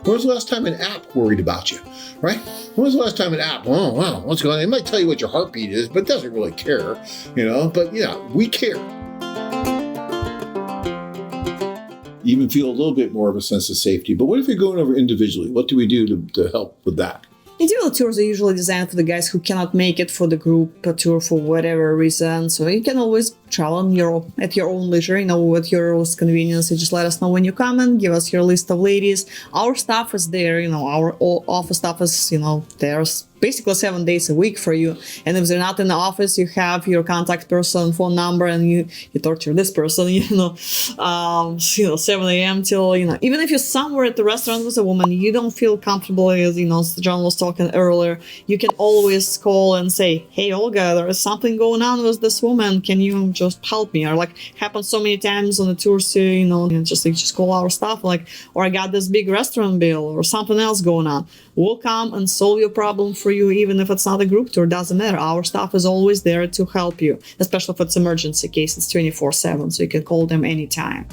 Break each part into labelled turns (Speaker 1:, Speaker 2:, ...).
Speaker 1: When was the last time an app worried about you, right? When was the last time an app, oh, wow, what's going on? It might tell you what your heartbeat is, but it doesn't really care, but yeah, we care. You even feel a little bit more of a sense of safety. But what if you're going over individually? What do we do to help with that?
Speaker 2: Individual tours are usually designed for the guys who cannot make it for the group tour for whatever reason. So you can always travel at your own leisure, at your own convenience. You just let us know when you come and give us your list of ladies. Our staff is there, our office staff is, there's basically 7 days a week for you. And if they're not in the office, you have your contact person, phone number, and you torture this person, 7 a.m. till, even if you're somewhere at the restaurant with a woman, you don't feel comfortable, as, John was talking earlier, you can always call and say, hey, Olga, there is something going on with this woman. Can you just help me? Or happens so many times on the tours too, just call our staff, or I got this big restaurant bill or something else going on. We'll come and solve your problem for you, even if it's not a group tour. Doesn't matter. Our staff is always there to help you, especially if it's emergency case. It's 24/7, so you can call them anytime.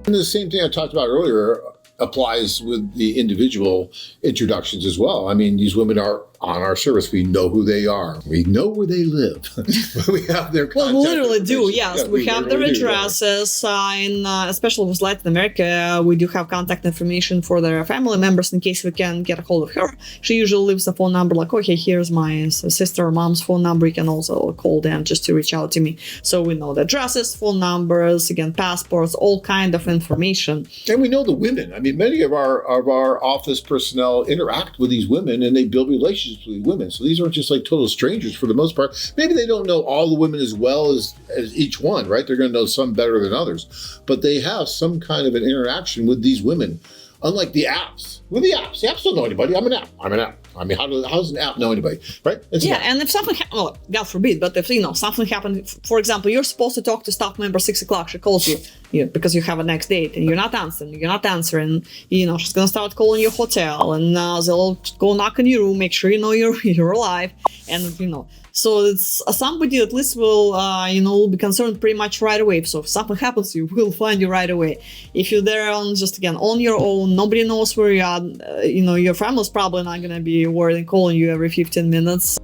Speaker 1: And the same thing I talked about earlier applies with the individual introductions as well. I mean, these women are on our service. We know who they are. We know where they live. We have their contact.
Speaker 2: Well, we literally do, yes.
Speaker 1: Yeah,
Speaker 2: we have their addresses. Especially with Latin America, we do have contact information for their family members in case we can get a hold of her. She usually leaves a phone number okay, here's my sister or mom's phone number. You can also call them just to reach out to me. So we know the addresses, phone numbers, again, passports, all kind of information.
Speaker 1: And we know the women. I mean, many of our office personnel interact with these women and they build relationships with women. So these aren't just total strangers for the most part. Maybe they don't know all the women as well as each one, right? They're going to know some better than others, but they have some kind of an interaction with these women. Unlike the apps. With the apps don't know anybody. I'm an app. I mean, how does an app know anybody, right?
Speaker 2: And if something happened, God forbid, but if something happened, for example, you're supposed to talk to staff member 6 o'clock, she calls you, because you have a next date and you're not answering, she's gonna start calling your hotel and they'll go knock on your room, make sure you're alive, and so it's somebody at least will be concerned pretty much right away. So if something happens to you, we'll find you right away. If you're there on your own, nobody knows where you are, your family's probably not gonna be worried and calling you every 15 minutes.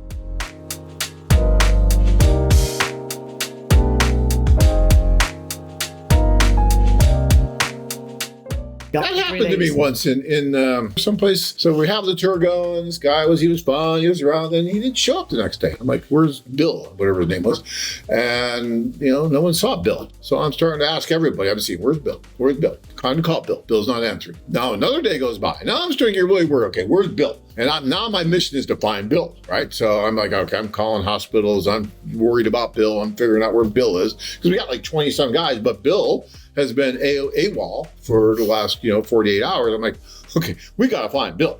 Speaker 1: That happened to me once in someplace. So we have the tour going. This guy he was fun. He was around, and he didn't show up the next day. I'm like, "Where's Bill?" Whatever his name was, and no one saw Bill. So I'm starting to ask everybody. I'm seeing, "Where's Bill? Where's Bill?" Trying to call Bill. Bill's not answering. Now another day goes by. Now I'm starting to get really worried. Okay, where's Bill? And now my mission is to find Bill, right? So I'm like, okay, I'm calling hospitals. I'm worried about Bill. I'm figuring out where Bill is because we got 20 some guys, but Bill has been AWOL for the last 48 hours. I'm like, okay, we gotta find Bill.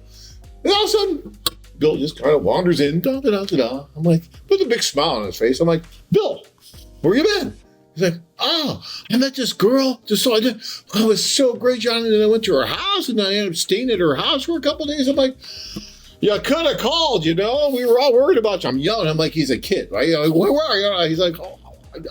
Speaker 1: And all of a sudden, Bill just kind of wanders in. Da-da-da-da-da. I'm like, with a big smile on his face. I'm like, Bill, where you been? He's like, oh, I met this girl. It was so great, John. And I went to her house and I ended up staying at her house for a couple of days. I'm like, you could have called, we were all worried about you. I'm yelling. I'm like, he's a kid, right? Where are you? He's like, oh,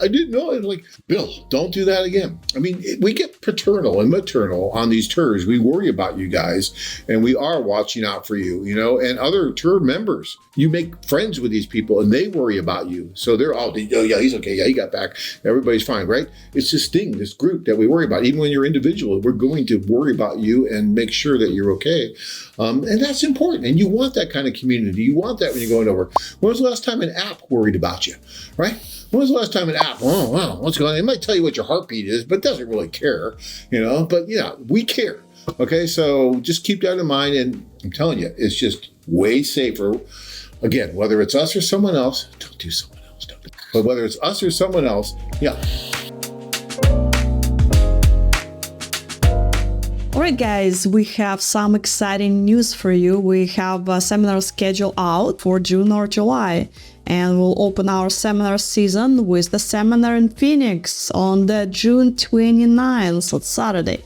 Speaker 1: I didn't know. I'm like, Bill, don't do that again. I mean, we get paternal and maternal on these tours. We worry about you guys, and we are watching out for you, and other tour members. You make friends with these people, and they worry about you. So they're all, oh, yeah, he's okay. Yeah, he got back. Everybody's fine, right? It's this group that we worry about. Even when you're individual, we're going to worry about you and make sure that you're okay. And that's important. And you want that kind of community. You want that when you're going over. When was the last time an app worried about you, right? When was the last time an app, oh, wow, what's going on? It might tell you what your heartbeat is, but it doesn't really care, but yeah, we care. Okay, so just keep that in mind. And I'm telling you, it's just way safer. Again, whether it's us or someone else, don't do someone else. But whether it's us or someone else, yeah.
Speaker 2: Alright guys, we have some exciting news for you. We have a seminar schedule out for June or July, and we'll open our seminar season with the seminar in Phoenix on the June 29th, so Saturday.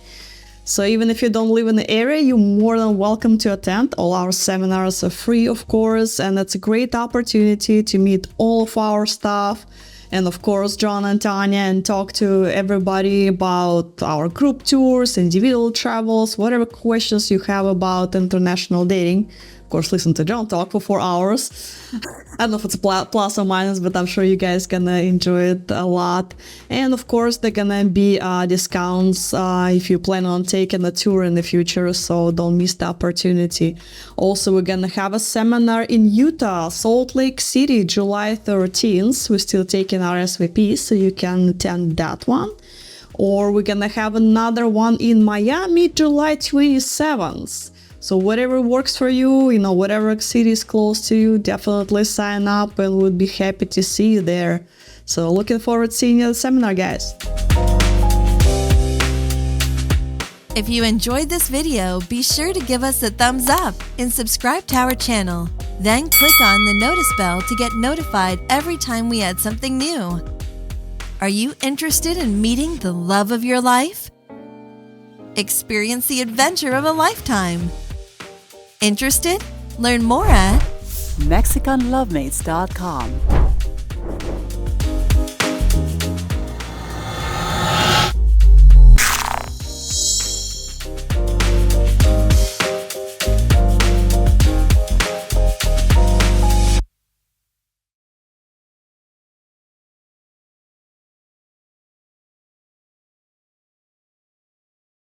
Speaker 2: So even if you don't live in the area, you're more than welcome to attend. All our seminars are free, of course, and it's a great opportunity to meet all of our staff and of course John and Tanya, and talk to everybody about our group tours, individual travels, whatever questions you have about international dating. Of course, listen to John talk for 4 hours. I don't know if it's plus or minus, but I'm sure you guys gonna enjoy it a lot. And of course, there gonna be discounts if you plan on taking a tour in the future, so don't miss the opportunity. Also, we're gonna have a seminar in Utah, Salt Lake City, July 13th. We're still taking RSVP, so you can attend that one. Or we're gonna have another one in Miami, July 27th. So whatever works for you, you know, whatever city is close to you, definitely sign up and we'd be happy to see you there. So looking forward to seeing you at the seminar, guys.
Speaker 3: If you enjoyed this video, be sure to give us a thumbs up and subscribe to our channel. Then click on the notice bell to get notified every time we add something new. Are you interested in meeting the love of your life? Experience the adventure of a lifetime. Interested? Learn more at
Speaker 4: MexicanLovemates.com.